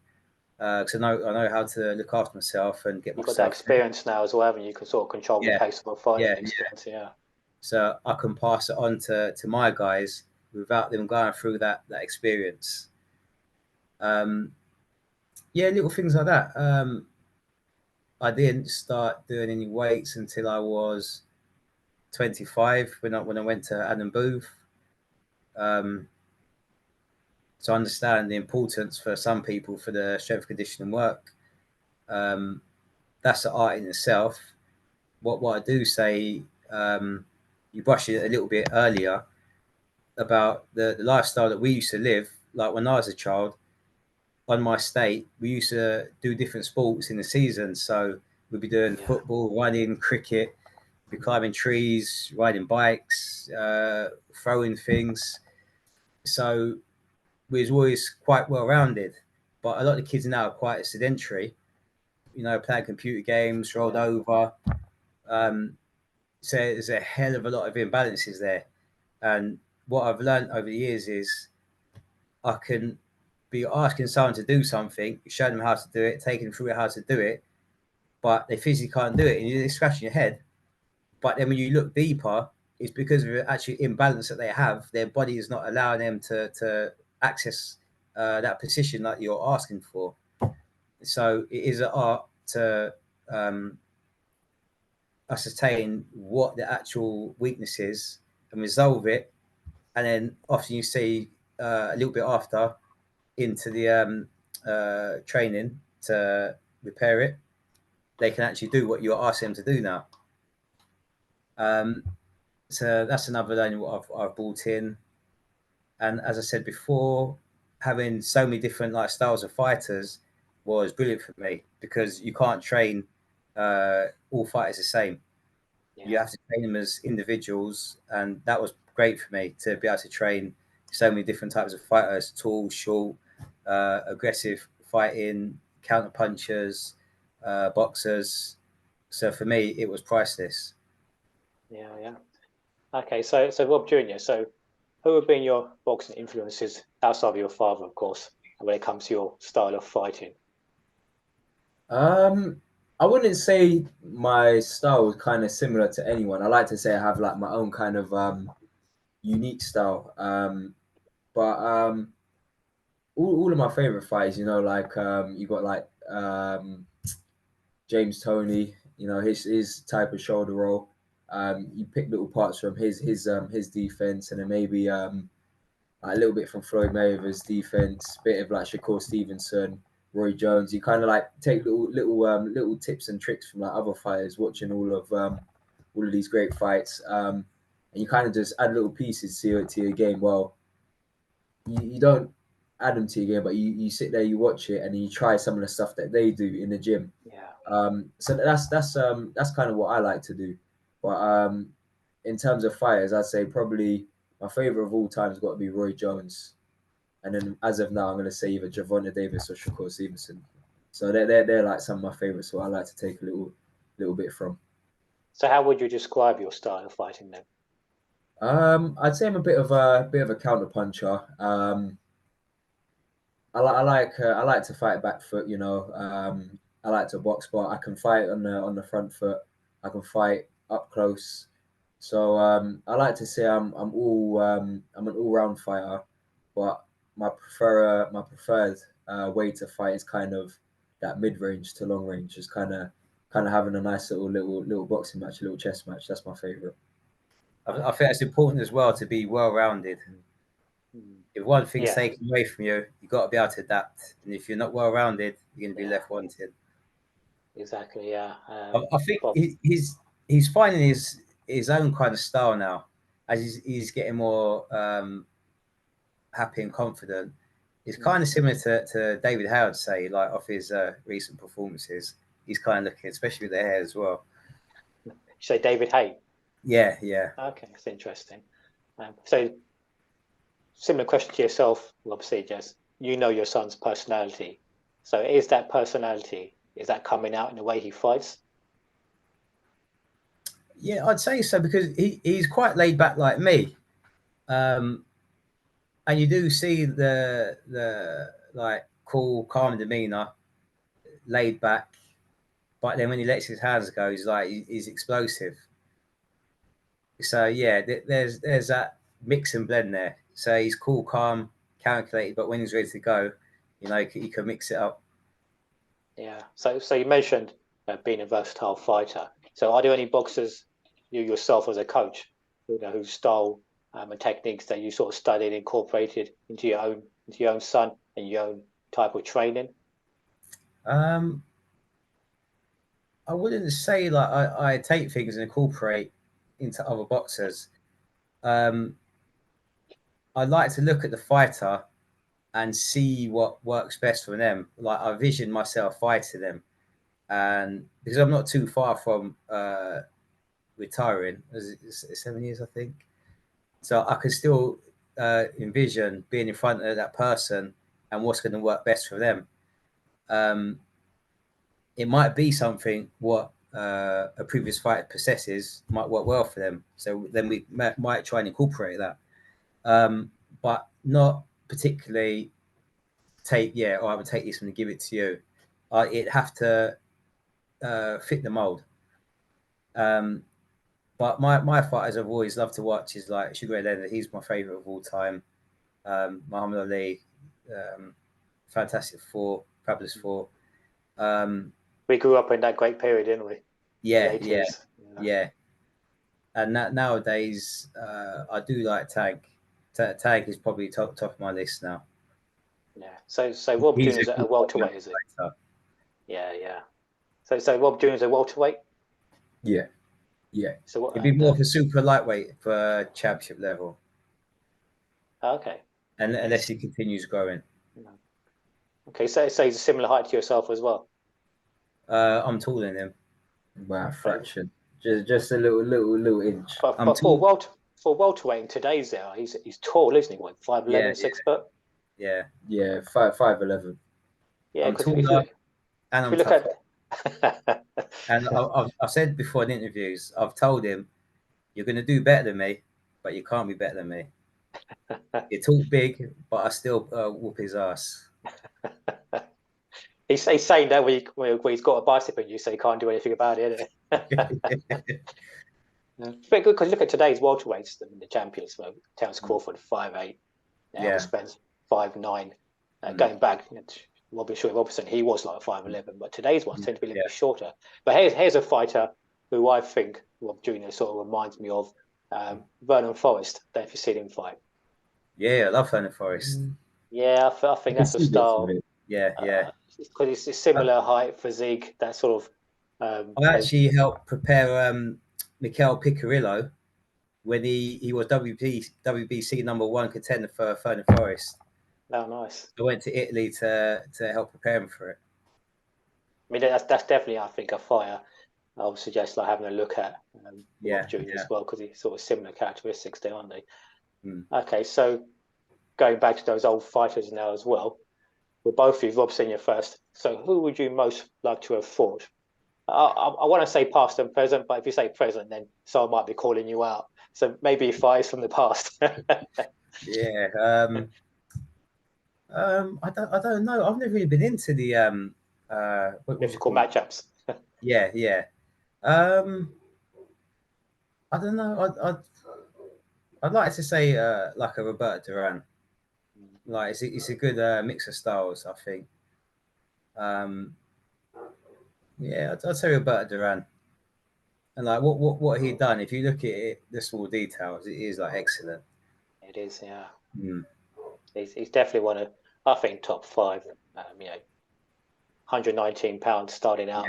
Because I know how to look after myself and get You've myself. got that experience now as well, haven't you? You can sort of control the pace of a fight. Yeah. Yeah. So I can pass it on to my guys without them going through that experience. Little things like that. I didn't start doing any weights until I was 25 when I went to Adam Booth. So I understand the importance for some people for the strength conditioning work. That's an art in itself. What I do say, you brush it a little bit earlier about the lifestyle that we used to live. Like when I was a child, on my state, we used to do different sports in the season. So we'd be doing football, running, cricket, we'd be climbing trees, riding bikes, throwing things. So we was always quite well rounded. But a lot of the kids now are quite sedentary, playing computer games, rolled over. So there's a hell of a lot of imbalances there. And what I've learned over the years is I can be asking someone to do something, show them how to do it, taking them through how to do it, but they physically can't do it, and you're scratching your head. But then when you look deeper, it's because of the actual imbalance that they have. Their body is not allowing them to access that position that you're asking for. So it is an art to ascertain what the actual weakness is and resolve it. And then often you see a little bit after into the training to repair it, they can actually do what you're asking them to do now. So that's another learning what I've brought in. And as I said before, having so many different styles of fighters was brilliant for me because you can't train all fighters the same. Yeah. You have to train them as individuals, and that was great for me to be able to train so many different types of fighters: tall, short, aggressive fighting, counter punchers, boxers. So for me, it was priceless. Yeah. Okay, so Rob Jr. So who have been your boxing influences outside of your father, of course, when it comes to your style of fighting? I wouldn't say my style was kind of similar to anyone. I like to say I have my own kind of unique style. But all of my favorite fights, you got James Toney, his type of shoulder roll. You pick little parts from his defense, and then maybe a little bit from Floyd Mayweather's defense, bit of Shakur Stevenson, Roy Jones. You kind of take little tips and tricks from other fighters, watching all of these great fights, and you kind of just add little pieces to your game. Well, you don't add them to your game, but you sit there, you watch it, and you try some of the stuff that they do in the gym. Yeah. So that's kind of what I like to do. But in terms of fighters, I'd say probably my favorite of all time has got to be Roy Jones, and then as of now, I'm going to say either Gervonta Davis or Shakur Stevenson. So they're some of my favorites. So I like to take a little bit from. So how would you describe your style of fighting then? I'd say I'm a bit of a counter puncher. I like to fight back foot. You know, I like to box, but I can fight on the front foot. I can fight up close. So I like to say I'm an all round fighter, but my preferred way to fight is kind of that mid range to long range, just kind of having a nice little boxing match, a little chess match. That's my favorite. I think it's important as well to be well rounded. If one thing's taken away from you, you've got to be able to adapt. And if you're not well rounded, you're going to be left wanting. Exactly. Yeah. I think he's finding his own kind of style now, as he's getting more happy and confident. It's kind of similar to David Howard, say, like off his recent performances. He's kind of looking, especially with the hair as well. You say David Hay? Yeah. Okay, that's interesting. So, similar question to yourself, obviously, Jess. You know your son's personality. So, is that coming out in the way he fights? Yeah, I'd say so, because he's quite laid back like me. And you do see the like cool, calm demeanor, laid back. But then when he lets his hands go, he's explosive. So yeah, there's that mix and blend there. So he's cool, calm, calculated, but when he's ready to go, you know, he can mix it up. Yeah. So you mentioned being a versatile fighter. So are there any boxers, you yourself as a coach, whose style and techniques that you sort of studied, incorporated into your own son and your own type of training? I wouldn't say like I take things and incorporate into other boxers. I like to look at the fighter and see what works best for them. Like I vision myself fighting them, and because I'm not too far from retiring, it's 7 years, I think. So I can still envision being in front of that person and what's going to work best for them. It might be something what a previous fighter possesses might work well for them. So then we might try and incorporate that, but not particularly I would take this and give it to you. It'd have to fit the mold. But my fighters I've always loved to watch is like Sugar Ray Leonard. He's my favorite of all time. Muhammad Ali, Fantastic Four, Fabulous Four. We grew up in that great period, didn't we? Yeah. And nowadays, I do like Tank. Tank is probably top of my list now. Yeah. So Rob Jr.'s a welterweight, is it? Yeah. So Rob Jr.'s a welterweight? Yeah. So what? It'd be more of a super lightweight for championship level. Okay. And unless he continues growing. Okay, so he's a similar height to yourself as well. I'm taller than him. By a fraction, just a little inch. But for welterweight in today's era, he's tall, isn't he? What, 5'11", 6 foot? Yeah, 5'11". Yeah, I'm taller, and I'm tougher. And I've said before in interviews, I've told him, you're going to do better than me, but you can't be better than me. You talk big, but I still whoop his ass. He's saying that when he's got a bicycle, you say he can't do anything about it, isn't it? Very good, because look at today's welterweights, the champions. Terence Crawford 5'8", Errol Spence 5'9". Going back, Robinson, he was like 5'11", but today's ones tend to be a little bit shorter. But here's a fighter who I think Rob Jr. sort of reminds me of, Vernon Forrest. I don't know if you've seen him fight. Yeah, I love Vernon Forrest. Yeah, I think that's a style. Yeah. Because it's similar height, physique, that sort of. I actually helped prepare Mikel Picarillo when he was WBC #1 contender for Vernon Forrest. Oh, nice. I went to Italy to help prepare him for it. I mean, that's definitely, I think, a fighter I would suggest like having a look at Rob Jr. as well, because he's sort of similar characteristics there, aren't they? Okay, so going back to those old fighters now as well, with both of you, Rob Senior first. So who would you most like to have fought? I want to say past and present, but if you say present, then someone might be calling you out. So maybe fighters from the past. I don't know. I've never really been into the what was it Difficult called? matchups. Yeah. I don't know. I'd like to say like a Roberto Duran. Like it's a good mix of styles, I think. Yeah, I'd say Roberto Duran. And like what he done, if you look at it, the small details, it is like excellent. It is, yeah. Mm. He's definitely one of, I think, top five. 119 pounds starting out,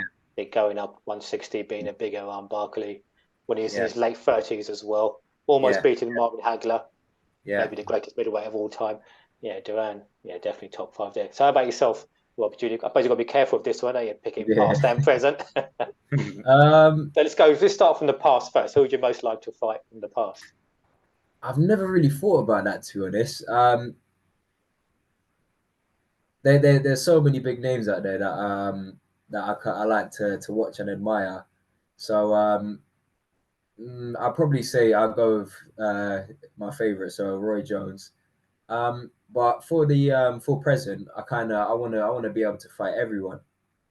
going up 160, being a bigger Barkley when he's in his late 30s as well, almost beating Marvin Hagler, maybe the greatest middleweight of all time. Yeah, Duran, definitely top five there. So how about yourself, Rob? I suppose you've got to be careful with this one, you're picking past and present. So let's start from the past first. Who would you most like to fight from the past? I've never really thought about that, to be honest. There's so many big names out there that I like to watch and admire. So I'll probably say I'll go with my favorite, so Roy Jones. But for present, I wanna be able to fight everyone.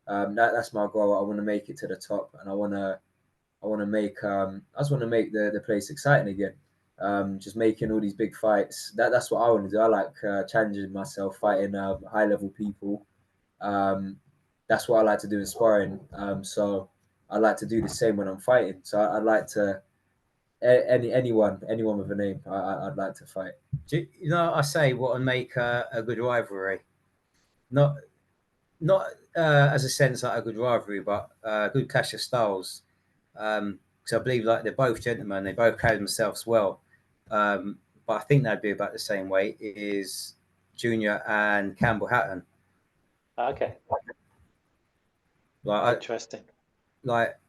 That's my goal. I want to make it to the top, and I just want to make the place exciting again. Just making all these big fights. That's what I want to do. I like challenging myself, fighting high level people. That's what I like to do in sparring. So I like to do the same when I'm fighting. So I'd like to anyone with a name. I'd like to fight. I say what would make a good rivalry, not as a sense like a good rivalry, but a good clash of styles. Because I believe like they're both gentlemen, they both carry themselves well. But I think they'd be about the same weight is Junior and Campbell Hatton. Okay. Like interesting.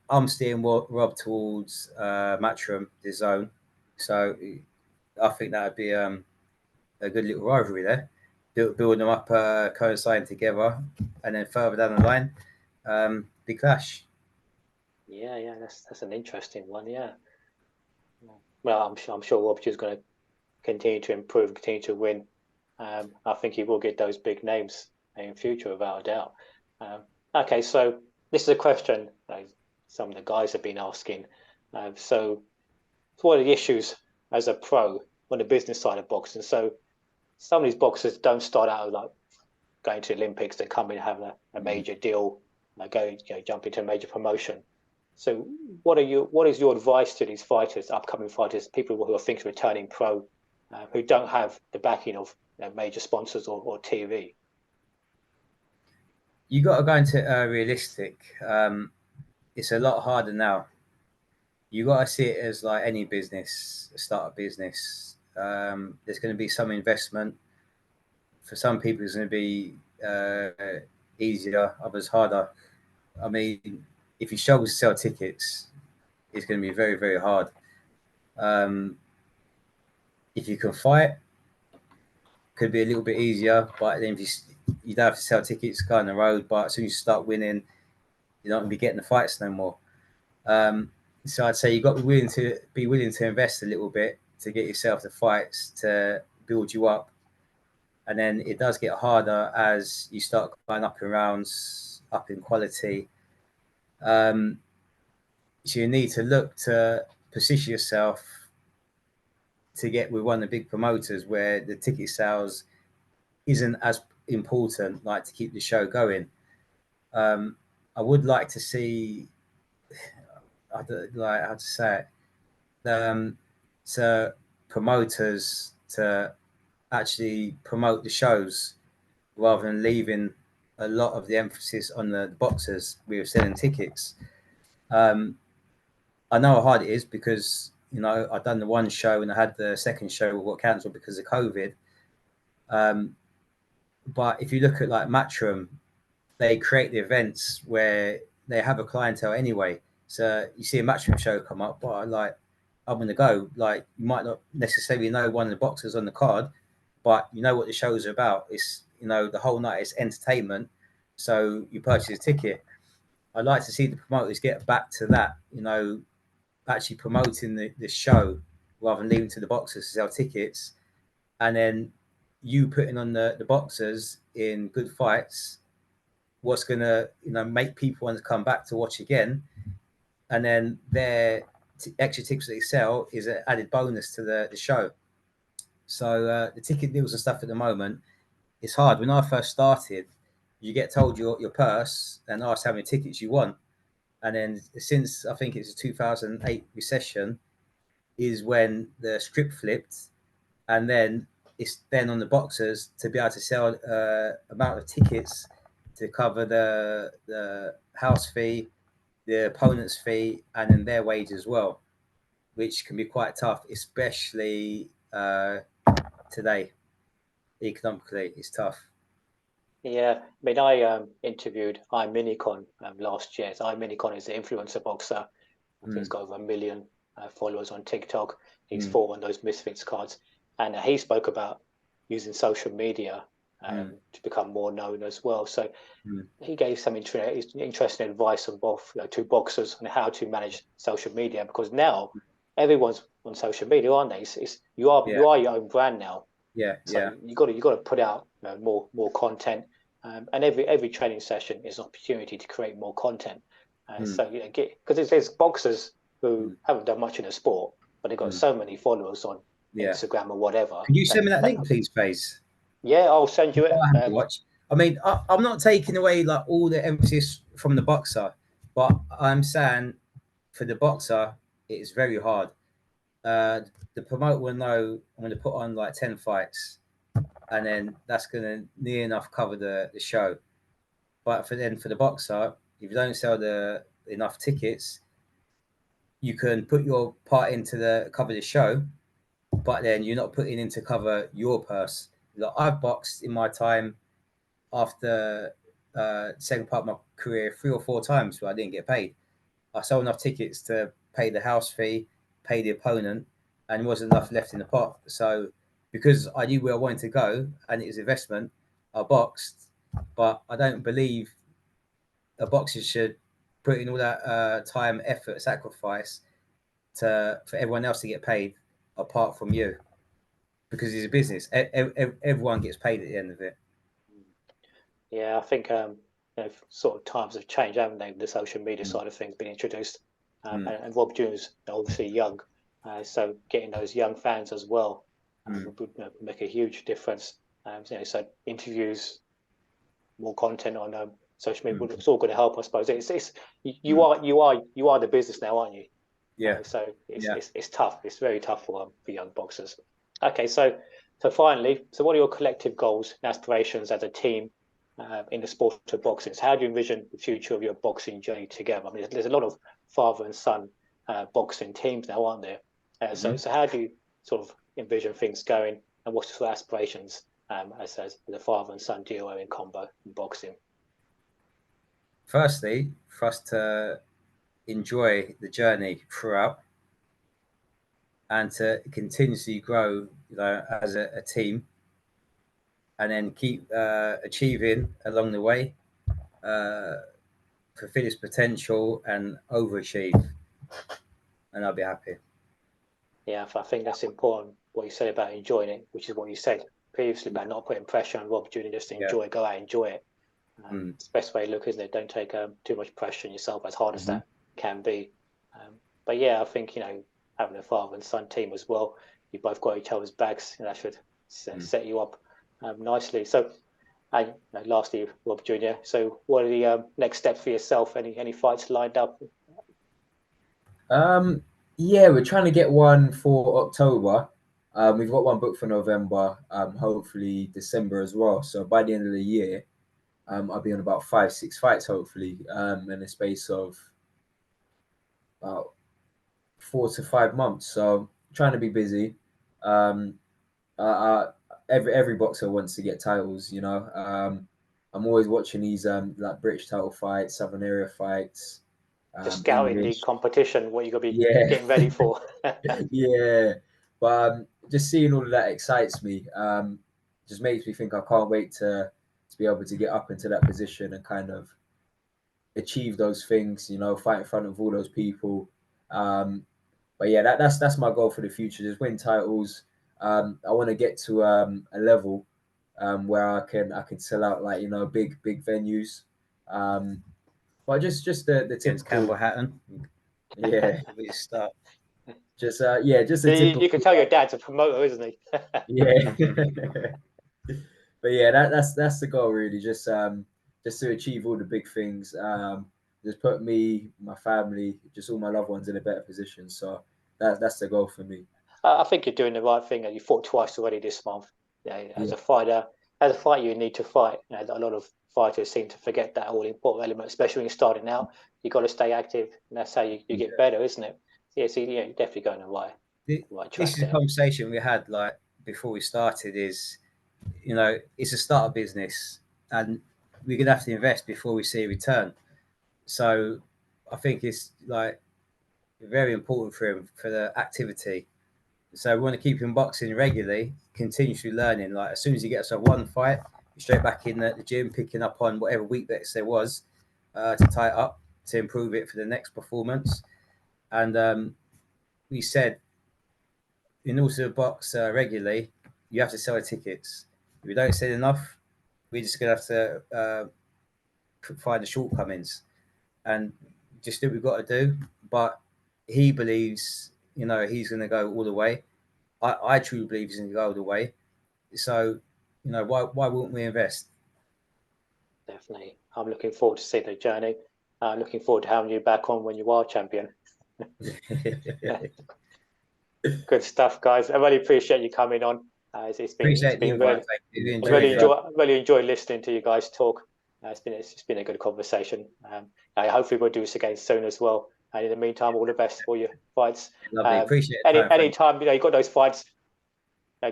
I'm steering Rob towards Matchroom, his zone. So I think that would be a good little rivalry there. Building them up, coinciding together, and then further down the line, big clash. Yeah, that's an interesting one. Yeah. Well, I'm sure Rob is going to continue to improve, continue to win. I think he will get those big names in future, without a doubt. Okay, so this is a question some of the guys have been asking. So what are the issues as a pro on the business side of boxing? So some of these boxers don't start out like going to the Olympics. They come in and have a major deal, jump into a major promotion. So what is your advice to these fighters, upcoming fighters, people who are thinking of returning pro, who don't have the backing of major sponsors or TV? You got to go into realistic. It's a lot harder now. You got to see it as like any business, start a business. There's going to be some investment. For some people, it's going to be easier, others harder. I mean, if you struggle to sell tickets, it's going to be very, very hard. If you can fight, could be a little bit easier. But then if you don't have to sell tickets, go on the road. But as soon as you start winning, you're not going to be getting the fights no more. So I'd say you've got to be willing to invest a little bit to get yourself the fights to build you up. And then it does get harder as you start going up in rounds, up in quality. So you need to look to position yourself to get with one of the big promoters where the ticket sales isn't as important, like to keep the show going. I would like to see, I don't like how to say it, to promoters to actually promote the shows rather than leaving a lot of the emphasis on the boxers with selling tickets. I know how hard it is because I've done the one show and I had the second show got cancelled because of COVID. But if you look at like Matchroom, they create the events where they have a clientele anyway. So you see a Matchroom show come up, well, I'm going to go. Like you might not necessarily know one of the boxers on the card, but you know what the show is about. It's the whole night is entertainment. So you purchase a ticket. I'd like to see the promoters get back to that. Actually promoting the show rather than leaving to the boxers to sell tickets. And then you putting on the boxers in good fights, what's gonna make people want to come back to watch again, and then their extra tickets that they sell is an added bonus to the show. So the ticket deals and stuff at the moment, it's hard. When I first started, you get told your purse and asked how many tickets you want, and then since I think it's a 2008 recession is when the script flipped, and then it's then on the boxers to be able to sell amount of tickets to cover the house fee, the opponent's fee, and then their wage as well, which can be quite tough, especially today. Economically, it's tough. Yeah, I mean, I interviewed iMinicon last year. So iMinicon is the influencer boxer. I think he's got over 1 million followers on TikTok. He's fought on those Misfits cards, and he spoke about using social media to become more known as well. So he gave some interesting advice on both to boxers on how to manage social media, because now everyone's on social media, aren't they? You are your own brand now. So you got to put out more content, and every training session is an opportunity to create more content. So because there's boxers who haven't done much in the sport, but they've got so many followers on Instagram or whatever. Can you send me that link, please, Faze? Yeah, I'll send you it. I mean, I'm not taking away like all the emphasis from the boxer, but I'm saying for the boxer, it's very hard. The promoter will know I'm going to put on like 10 fights, and then that's going to near enough cover the show. But for the boxer, if you don't sell enough tickets, you can put your part into the cover the show, but then you're not putting in to cover your purse. Like, I've boxed in my time after second part of my career 3 or 4 times where I didn't get paid. I sold enough tickets to pay the house fee, pay the opponent, and there wasn't enough left in the pot. So because I knew where I wanted to go and it was investment, I boxed. But I don't believe a boxer should put in all that time, effort, sacrifice for everyone else to get paid apart from you, because it's a business. Everyone gets paid at the end of it. Yeah, I think sort of times have changed, haven't they? The social media side of things been introduced, and Rob Jr.'s obviously young, so getting those young fans as well would make a huge difference. So interviews, more content on social media, it's all going to help, I suppose. You are the business now, aren't you? Yeah. So it's tough. It's very tough for young boxers. Okay, so finally, what are your collective goals and aspirations as a team in the sport of boxing? So how do you envision the future of your boxing journey together? I mean, there's a lot of father and son boxing teams now, aren't there? So how do you sort of envision things going, and what's your sort of aspirations as the father and son duo in combo in boxing? Firstly, for us to enjoy the journey throughout and to continuously grow, as a team, and then keep achieving along the way, fulfill his potential and overachieve, and I'll be happy. Yeah, I think that's important, what you said about enjoying it, which is what you said previously about not putting pressure on Rob Jr. just to enjoy, go out, enjoy it. It's the best way to look, isn't it? Don't take too much pressure on yourself, as hard as that can be. But yeah, I think, having a father and son team as well, you both got each other's backs, that should set you up nicely. So, lastly, Rob Jr., so what are the next steps for yourself? Any fights lined up? Yeah, we're trying to get one for October. We've got one booked for November, hopefully December as well. So by the end of the year, I'll be on about 5-6 fights, hopefully, in the space of about 4 to 5 months. So trying to be busy. Every boxer wants to get titles, I'm always watching these like British title fights, Southern area fights. Just scouting the competition, what you're gonna be getting ready for. Yeah, but just seeing all of that excites me. Just makes me think I can't wait to be able to get up into that position and kind of achieve those things, fight in front of all those people. But yeah, that's my goal for the future. Just win titles. I want to get to a level where I can sell out like, you know, big venues. But just the Against typical, Campbell Hatton. yeah, We start. just just the typical. You can tell your dad's a promoter, isn't he? Yeah. But yeah, that's the goal really. Just to achieve all the big things. Just put me, my family, just all my loved ones in a better position. So that's the goal for me. I think you're doing the right thing. You fought twice already this month. As a fighter, you need to fight. You know, a lot of fighters seem to forget that all important element, especially when you're starting out. You've got to stay active, and that's how you get better, isn't it? Yeah, so you're definitely going the right track. This is a conversation we had like before we started. Is, you know, it's a startup business, and we're gonna have to invest before we see a return. So I think it's like very important for him for the activity. So we want to keep him boxing regularly, continuously learning. Like as soon as he gets a one fight, straight back in the gym, picking up on whatever weakness there was to tie it up, to improve it for the next performance. And we said, in order to box regularly, you have to sell the tickets. If we don't sell enough, we're just going to have to find the shortcomings and just do what we've got to do. But he believes, you know, he's going to go all the way. I truly believe he's going to go all the way. So, you know, why wouldn't we invest? Definitely. I'm looking forward to seeing the journey. I'm looking forward to having you back on when you are champion. Good stuff, guys. I really appreciate you coming on. It's been really enjoyed listening to you guys talk. It's been a good conversation. Hopefully we'll do this again soon as well. And in the meantime, all the best for your fights. Lovely. Appreciate it. Anytime you got those fights,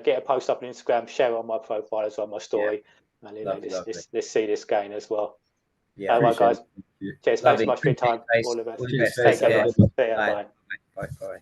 get a post up on Instagram, share it on my profile as well, my story. Yeah. And let's see this going as well. Yeah, all right, guys. Cheers. Thanks so much for your time. All the best. Cheers. Take care, guys. Bye.